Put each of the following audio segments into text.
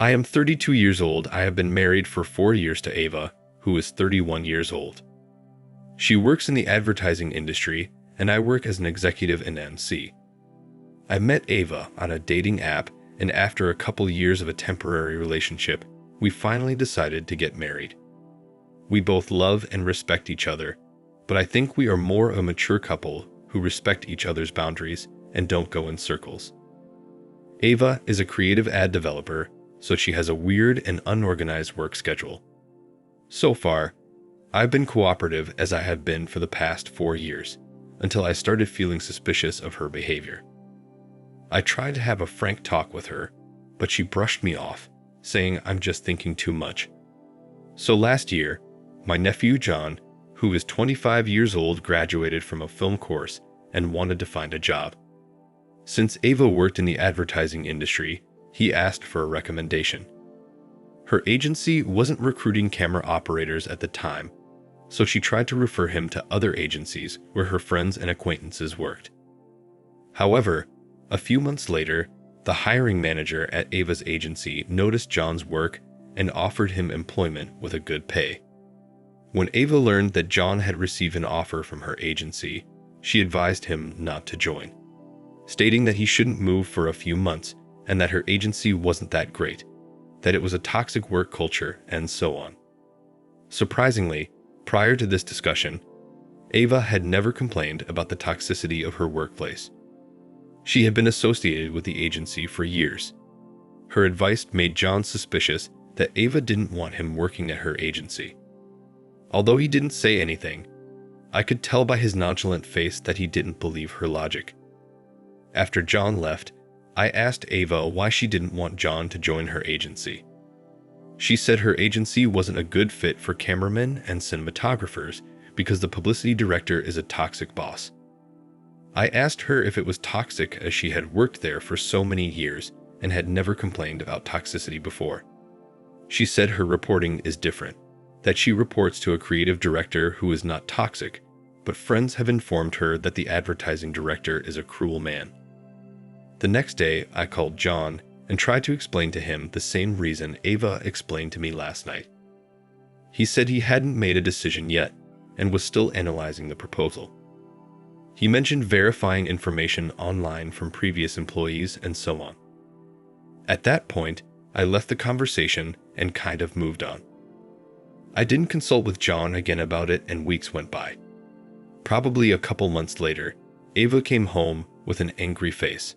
I am 32 years old. I have been married for 4 years to Ava, who is 31 years old. She works in the advertising industry, and I work as an executive in NC. I met Ava on a dating app, and after a couple years of a temporary relationship, we finally decided to get married. We both love and respect each other, but I think we are more a mature couple who respect each other's boundaries and don't go in circles. Ava is a creative ad developer, so she has a weird and unorganized work schedule. So far, I've been cooperative as I have been for the past 4 years, until I started feeling suspicious of her behavior. I tried to have a frank talk with her, but she brushed me off, saying I'm just thinking too much. So last year, my nephew John, who is 25 years old, graduated from a film course and wanted to find a job. Since Ava worked in the advertising industry, he asked for a recommendation. Her agency wasn't recruiting camera operators at the time, so she tried to refer him to other agencies where her friends and acquaintances worked. However, a few months later, the hiring manager at Ava's agency noticed John's work and offered him employment with a good pay. When Ava learned that John had received an offer from her agency, she advised him not to join, stating that he shouldn't move for a few months and that her agency wasn't that great, that it was a toxic work culture, and so on. Surprisingly, prior to this discussion, Ava had never complained about the toxicity of her workplace. She had been associated with the agency for years. Her advice made John suspicious that Ava didn't want him working at her agency. Although he didn't say anything, I could tell by his nonchalant face that he didn't believe her logic. After John left, I asked Ava why she didn't want John to join her agency. She said her agency wasn't a good fit for cameramen and cinematographers because the publicity director is a toxic boss. I asked her if it was toxic as she had worked there for so many years and had never complained about toxicity before. She said her reporting is different, that she reports to a creative director who is not toxic, but friends have informed her that the advertising director is a cruel man. The next day, I called John and tried to explain to him the same reason Ava explained to me last night. He said he hadn't made a decision yet and was still analyzing the proposal. He mentioned verifying information online from previous employees and so on. At that point, I left the conversation and kind of moved on. I didn't consult with John again about it, and weeks went by. Probably a couple months later, Ava came home with an angry face.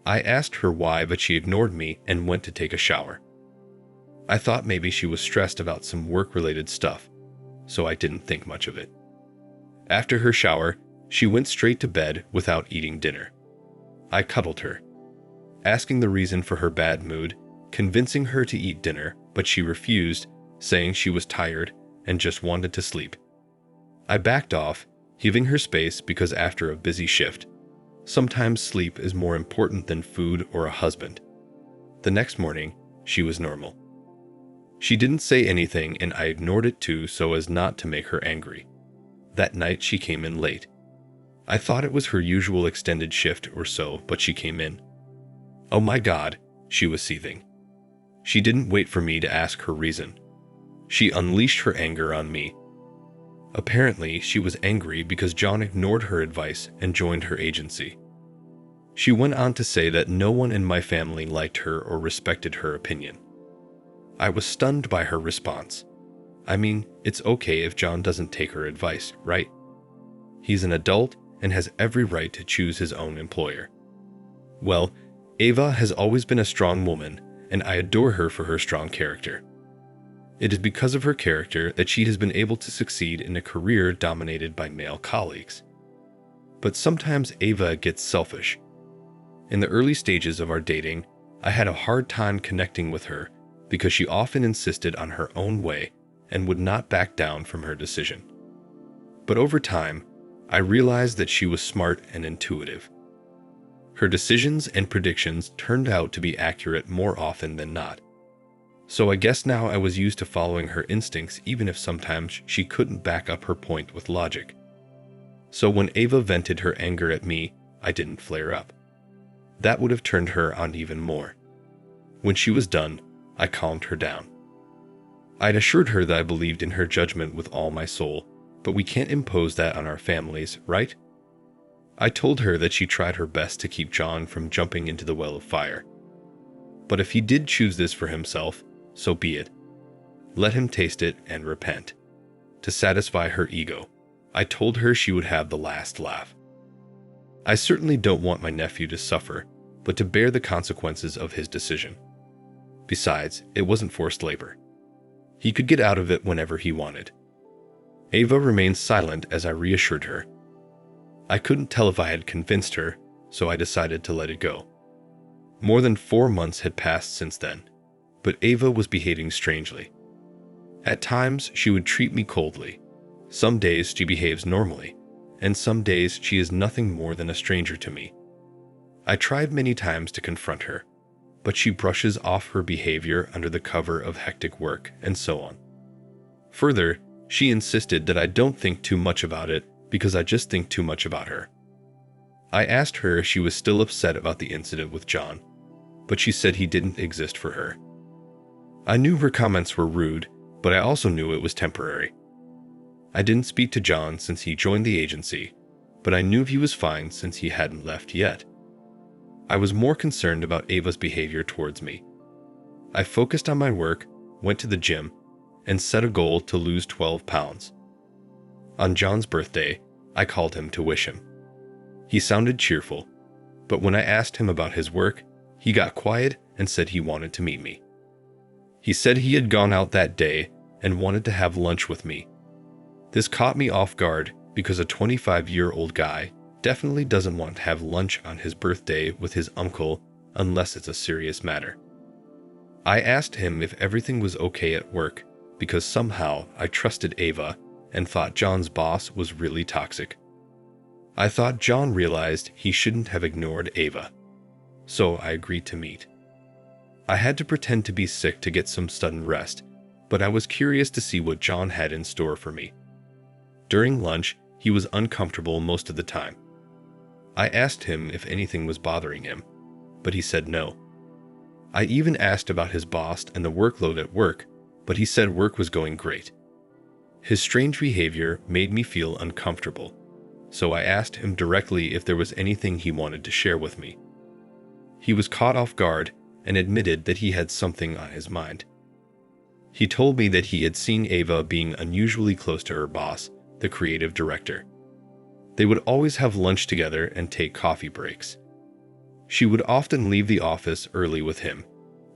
I asked her why, but she ignored me and went to take a shower. I thought maybe she was stressed about some work-related stuff, so I didn't think much of it. After her shower, she went straight to bed without eating dinner. I cuddled her, asking the reason for her bad mood, convincing her to eat dinner, but she refused, saying she was tired and just wanted to sleep. I backed off, giving her space because after a busy shift, sometimes sleep is more important than food or a husband. The next morning, she was normal. She didn't say anything and I ignored it too so as not to make her angry. That night she came in late. I thought it was her usual extended shift or so, but she came in. Oh my God, she was seething. She didn't wait for me to ask her reason. She unleashed her anger on me. Apparently, she was angry because John ignored her advice and joined her agency. She went on to say that no one in my family liked her or respected her opinion. I was stunned by her response. I mean, it's okay if John doesn't take her advice, right? He's an adult and has every right to choose his own employer. Well, Ava has always been a strong woman, and I adore her for her strong character. It is because of her character that she has been able to succeed in a career dominated by male colleagues. But sometimes Ava gets selfish. In the early stages of our dating, I had a hard time connecting with her because she often insisted on her own way and would not back down from her decision. But over time, I realized that she was smart and intuitive. Her decisions and predictions turned out to be accurate more often than not. So I guess now I was used to following her instincts even if sometimes she couldn't back up her point with logic. So when Ava vented her anger at me, I didn't flare up. That would have turned her on even more. When she was done, I calmed her down. I'd assured her that I believed in her judgment with all my soul, but we can't impose that on our families, right? I told her that she tried her best to keep John from jumping into the well of fire. But if he did choose this for himself, so be it. Let him taste it and repent. To satisfy her ego, I told her she would have the last laugh. I certainly don't want my nephew to suffer, but to bear the consequences of his decision. Besides, it wasn't forced labor. He could get out of it whenever he wanted. Ava remained silent as I reassured her. I couldn't tell if I had convinced her, so I decided to let it go. More than 4 months had passed since then, but Ava was behaving strangely. At times, she would treat me coldly. Some days she behaves normally, and some days she is nothing more than a stranger to me. I tried many times to confront her, but she brushes off her behavior under the cover of hectic work and so on. Further, she insisted that I don't think too much about it because I just think too much about her. I asked her if she was still upset about the incident with John, but she said he didn't exist for her. I knew her comments were rude, but I also knew it was temporary. I didn't speak to John since he joined the agency, but I knew he was fine since he hadn't left yet. I was more concerned about Ava's behavior towards me. I focused on my work, went to the gym, and set a goal to lose 12 pounds. On John's birthday, I called him to wish him. He sounded cheerful, but when I asked him about his work, he got quiet and said he wanted to meet me. He said he had gone out that day and wanted to have lunch with me. This caught me off guard because a 25-year-old guy definitely doesn't want to have lunch on his birthday with his uncle unless it's a serious matter. I asked him if everything was okay at work because somehow I trusted Ava and thought John's boss was really toxic. I thought John realized he shouldn't have ignored Ava, so I agreed to meet. I had to pretend to be sick to get some sudden rest, but I was curious to see what John had in store for me. During lunch, he was uncomfortable most of the time. I asked him if anything was bothering him, but he said no. I even asked about his boss and the workload at work, but he said work was going great. His strange behavior made me feel uncomfortable, so I asked him directly if there was anything he wanted to share with me. He was caught off guard and admitted that he had something on his mind. He told me that he had seen Ava being unusually close to her boss, the creative director. They would always have lunch together and take coffee breaks. She would often leave the office early with him,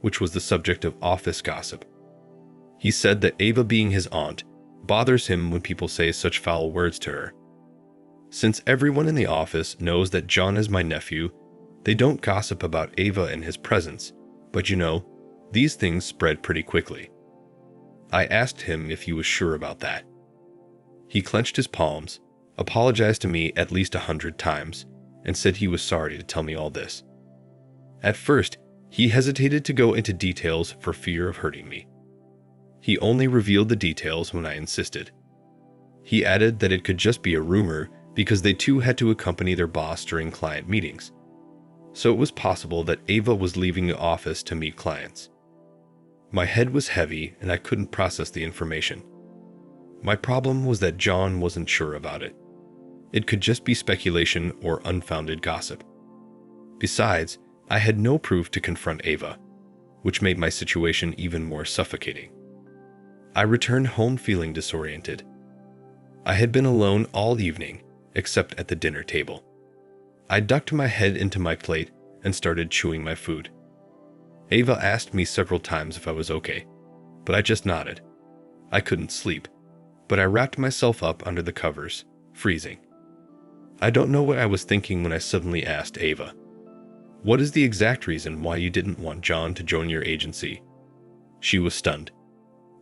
which was the subject of office gossip. He said that Ava, being his aunt, bothers him when people say such foul words to her. Since everyone in the office knows that John is my nephew, they don't gossip about Ava in his presence, but these things spread pretty quickly. I asked him if he was sure about that. He clenched his palms, apologized to me at least 100 times, and said he was sorry to tell me all this. At first, he hesitated to go into details for fear of hurting me. He only revealed the details when I insisted. He added that it could just be a rumor because they too had to accompany their boss during client meetings. So it was possible that Ava was leaving the office to meet clients. My head was heavy and I couldn't process the information. My problem was that John wasn't sure about it. It could just be speculation or unfounded gossip. Besides, I had no proof to confront Ava, which made my situation even more suffocating. I returned home feeling disoriented. I had been alone all evening, except at the dinner table. I ducked my head into my plate and started chewing my food. Ava asked me several times if I was okay, but I just nodded. I couldn't sleep, but I wrapped myself up under the covers, freezing. I don't know what I was thinking when I suddenly asked Ava, "What is the exact reason why you didn't want John to join your agency?" She was stunned.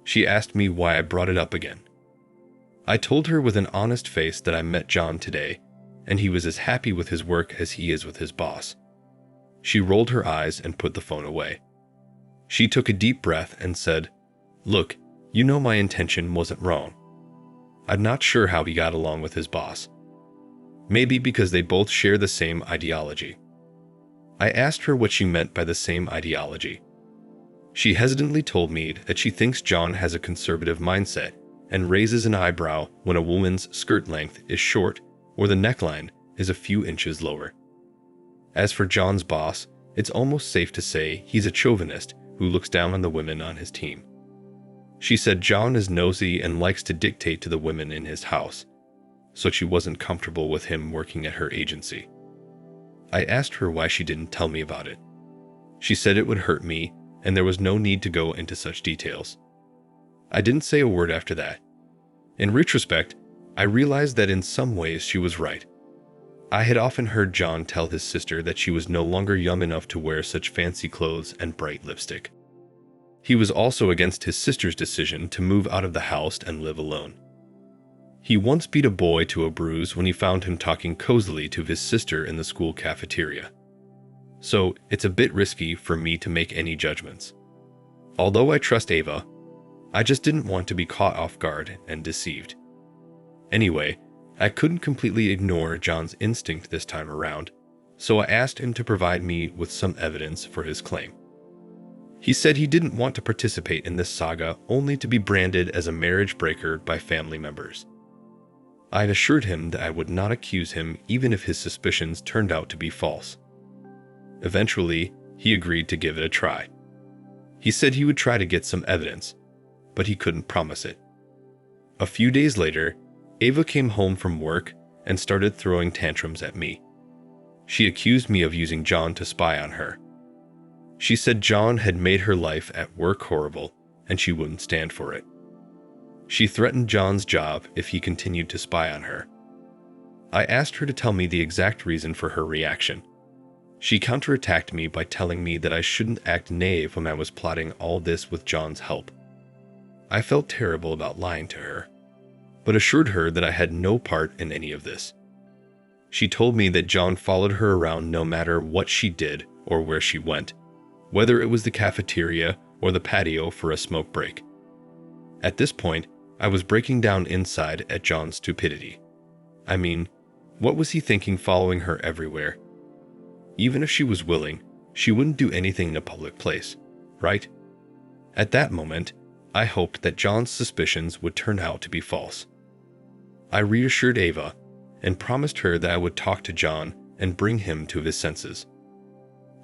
She asked me why I brought it up again. I told her with an honest face that I met John today, and he was as happy with his work as he is with his boss. She rolled her eyes and put the phone away. She took a deep breath and said, "Look, my intention wasn't wrong. I'm not sure how he got along with his boss. Maybe because they both share the same ideology." I asked her what she meant by the same ideology. She hesitantly told me that she thinks John has a conservative mindset and raises an eyebrow when a woman's skirt length is short or the neckline is a few inches lower. As for John's boss, it's almost safe to say he's a chauvinist who looks down on the women on his team. She said John is nosy and likes to dictate to the women in his house, so she wasn't comfortable with him working at her agency. I asked her why she didn't tell me about it. She said it would hurt me and there was no need to go into such details. I didn't say a word after that. In retrospect, I realized that in some ways she was right. I had often heard John tell his sister that she was no longer young enough to wear such fancy clothes and bright lipstick. He was also against his sister's decision to move out of the house and live alone. He once beat a boy to a bruise when he found him talking cozily to his sister in the school cafeteria. So it's a bit risky for me to make any judgments. Although I trust Ava, I just didn't want to be caught off guard and deceived. Anyway, I couldn't completely ignore John's instinct this time around, so I asked him to provide me with some evidence for his claim. He said he didn't want to participate in this saga only to be branded as a marriage breaker by family members. I had assured him that I would not accuse him even if his suspicions turned out to be false. Eventually, he agreed to give it a try. He said he would try to get some evidence, but he couldn't promise it. A few days later, Ava came home from work and started throwing tantrums at me. She accused me of using John to spy on her. She said John had made her life at work horrible and she wouldn't stand for it. She threatened John's job if he continued to spy on her. I asked her to tell me the exact reason for her reaction. She counterattacked me by telling me that I shouldn't act naive when I was plotting all this with John's help. I felt terrible about lying to her, but assured her that I had no part in any of this. She told me that John followed her around no matter what she did or where she went, whether it was the cafeteria or the patio for a smoke break. At this point, I was breaking down inside at John's stupidity. I mean, what was he thinking following her everywhere? Even if she was willing, she wouldn't do anything in a public place, right? At that moment, I hoped that John's suspicions would turn out to be false. I reassured Ava and promised her that I would talk to John and bring him to his senses.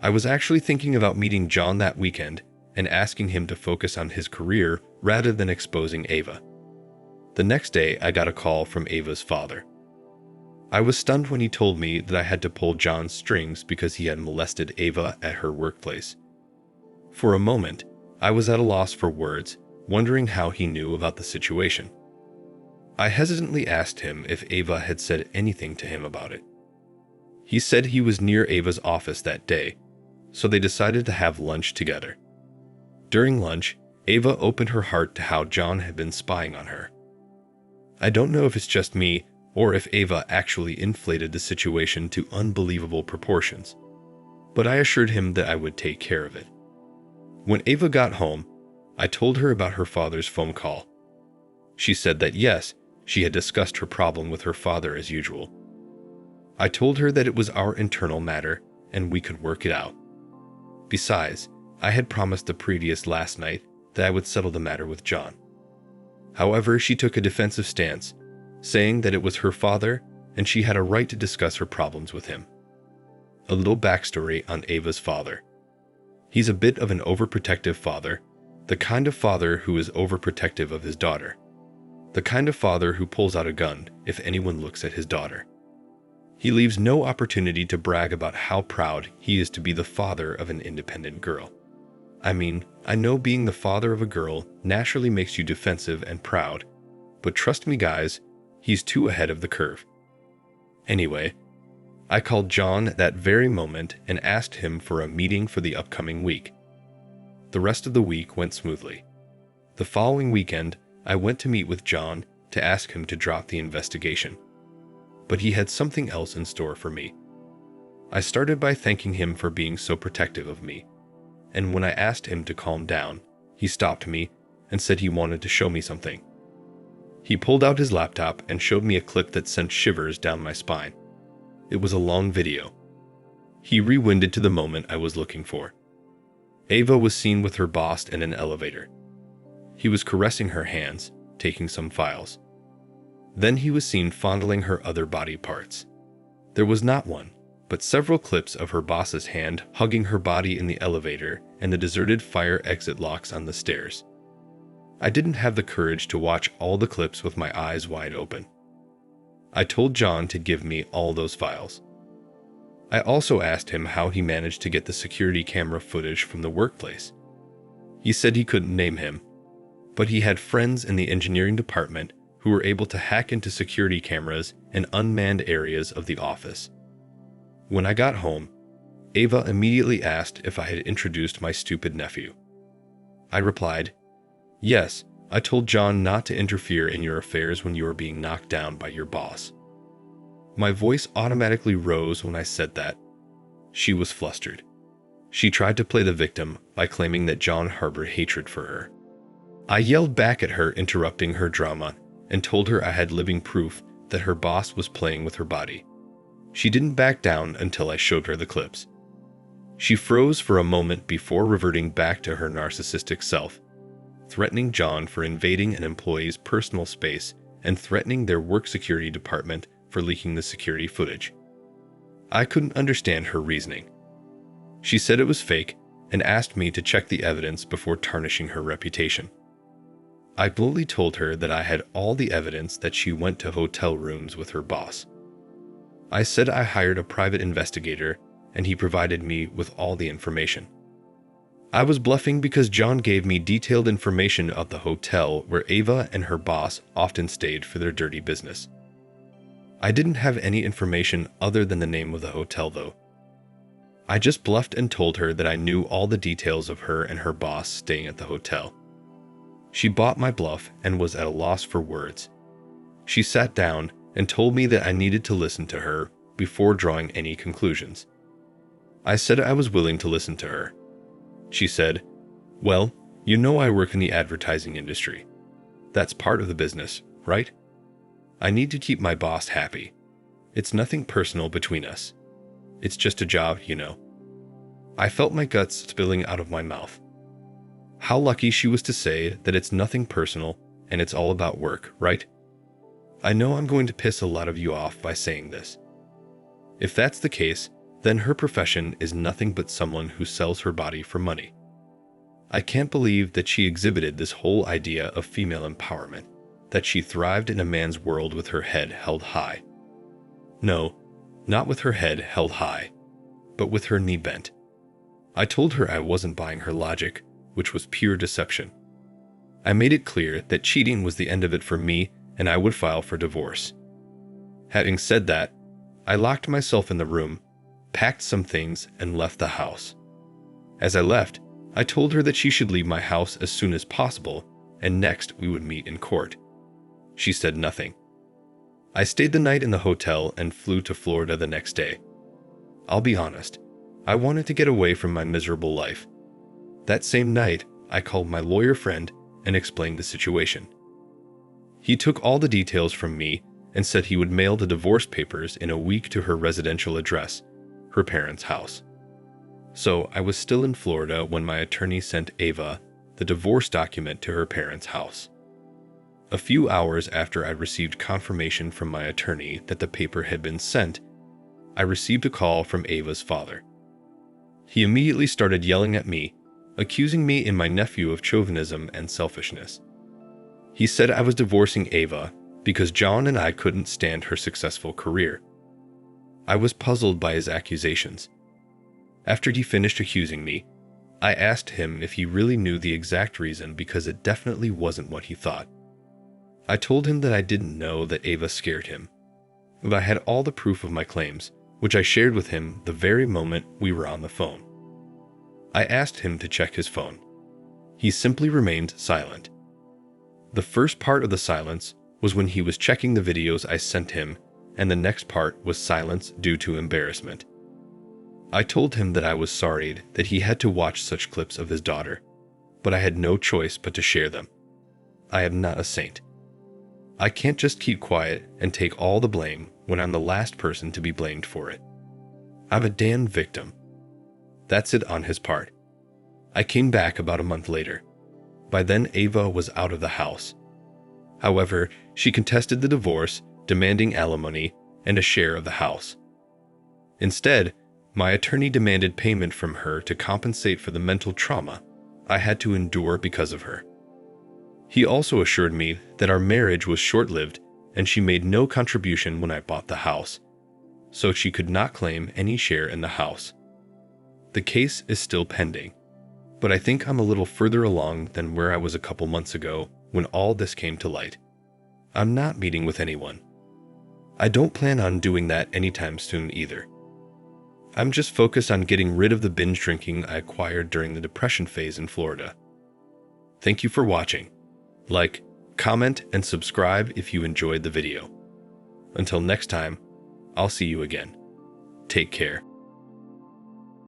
I was actually thinking about meeting John that weekend and asking him to focus on his career rather than exposing Ava. The next day, I got a call from Ava's father. I was stunned when he told me that I had to pull John's strings because he had molested Ava at her workplace. For a moment, I was at a loss for words, wondering how he knew about the situation. I hesitantly asked him if Ava had said anything to him about it. He said he was near Ava's office that day, so they decided to have lunch together. During lunch, Ava opened her heart to how John had been spying on her. I don't know if it's just me or if Ava actually inflated the situation to unbelievable proportions, but I assured him that I would take care of it. When Ava got home, I told her about her father's phone call. She said that yes, she had discussed her problem with her father as usual. I told her that it was our internal matter and we could work it out. Besides, I had promised the previous last night that I would settle the matter with John. However, she took a defensive stance, saying that it was her father and she had a right to discuss her problems with him. A little backstory on Ava's father. He's a bit of an overprotective father, the kind of father who is overprotective of his daughter. The kind of father who pulls out a gun if anyone looks at his daughter. He leaves no opportunity to brag about how proud he is to be the father of an independent girl. I mean, I know being the father of a girl naturally makes you defensive and proud, but trust me guys, he's too ahead of the curve. Anyway, I called John that very moment and asked him for a meeting for the upcoming week. The rest of the week went smoothly. The following weekend, I went to meet with John to ask him to drop the investigation. But he had something else in store for me. I started by thanking him for being so protective of me, and when I asked him to calm down, he stopped me and said he wanted to show me something. He pulled out his laptop and showed me a clip that sent shivers down my spine. It was a long video. He rewinded to the moment I was looking for. Ava was seen with her boss in an elevator. He was caressing her hands, taking some files. Then he was seen fondling her other body parts. There was not one, but several clips of her boss's hand hugging her body in the elevator and the deserted fire exit locks on the stairs. I didn't have the courage to watch all the clips with my eyes wide open. I told John to give me all those files. I also asked him how he managed to get the security camera footage from the workplace. He said he couldn't name him, but he had friends in the engineering department who were able to hack into security cameras in unmanned areas of the office. When I got home, Ava immediately asked if I had introduced my stupid nephew. I replied, "Yes, I told John not to interfere in your affairs when you were being knocked down by your boss." My voice automatically rose when I said that. She was flustered. She tried to play the victim by claiming that John harbored hatred for her. I yelled back at her, interrupting her drama, and told her I had living proof that her boss was playing with her body. She didn't back down until I showed her the clips. She froze for a moment before reverting back to her narcissistic self, threatening John for invading an employee's personal space and threatening their work security department for leaking the security footage. I couldn't understand her reasoning. She said it was fake and asked me to check the evidence before tarnishing her reputation. I bluntly told her that I had all the evidence that she went to hotel rooms with her boss. I said I hired a private investigator and he provided me with all the information. I was bluffing because John gave me detailed information of the hotel where Ava and her boss often stayed for their dirty business. I didn't have any information other than the name of the hotel, though. I just bluffed and told her that I knew all the details of her and her boss staying at the hotel. She bought my bluff and was at a loss for words. She sat down and told me that I needed to listen to her before drawing any conclusions. I said I was willing to listen to her. She said, "Well, you know I work in the advertising industry. That's part of the business, right? I need to keep my boss happy. It's nothing personal between us. It's just a job, you know." I felt my guts spilling out of my mouth. How lucky she was to say that it's nothing personal and it's all about work, right? I know I'm going to piss a lot of you off by saying this. If that's the case, then her profession is nothing but someone who sells her body for money. I can't believe that she exhibited this whole idea of female empowerment, that she thrived in a man's world with her head held high. No, not with her head held high, but with her knee bent. I told her I wasn't buying her logic, which was pure deception. I made it clear that cheating was the end of it for me and I would file for divorce. Having said that, I locked myself in the room, packed some things, and left the house. As I left, I told her that she should leave my house as soon as possible, and next we would meet in court. She said nothing. I stayed the night in the hotel and flew to Florida the next day. I'll be honest, I wanted to get away from my miserable life. That same night, I called my lawyer friend and explained the situation. He took all the details from me and said he would mail the divorce papers in a week to her residential address, her parents' house. So I was still in Florida when my attorney sent Ava the divorce document to her parents' house. A few hours after I received confirmation from my attorney that the paper had been sent, I received a call from Ava's father. He immediately started yelling at me, accusing me and my nephew of chauvinism and selfishness. He said I was divorcing Ava because John and I couldn't stand her successful career. I was puzzled by his accusations. After he finished accusing me, I asked him if he really knew the exact reason because it definitely wasn't what he thought. I told him that I didn't know that Ava scared him, but I had all the proof of my claims, which I shared with him the very moment we were on the phone. I asked him to check his phone. He simply remained silent. The first part of the silence was when he was checking the videos I sent him, and the next part was silence due to embarrassment. I told him that I was sorry that he had to watch such clips of his daughter, but I had no choice but to share them. I am not a saint. I can't just keep quiet and take all the blame when I'm the last person to be blamed for it. I'm a damned victim. That's it on his part. I came back about a month later. By then, Ava was out of the house. However, she contested the divorce, demanding alimony and a share of the house. Instead, my attorney demanded payment from her to compensate for the mental trauma I had to endure because of her. He also assured me that our marriage was short-lived and she made no contribution when I bought the house, so she could not claim any share in the house. The case is still pending, but I think I'm a little further along than where I was a couple months ago when all this came to light. I'm not meeting with anyone. I don't plan on doing that anytime soon either. I'm just focused on getting rid of the binge drinking I acquired during the depression phase in Florida. Thank you for watching. Like, comment, and subscribe if you enjoyed the video. Until next time, I'll see you again. Take care.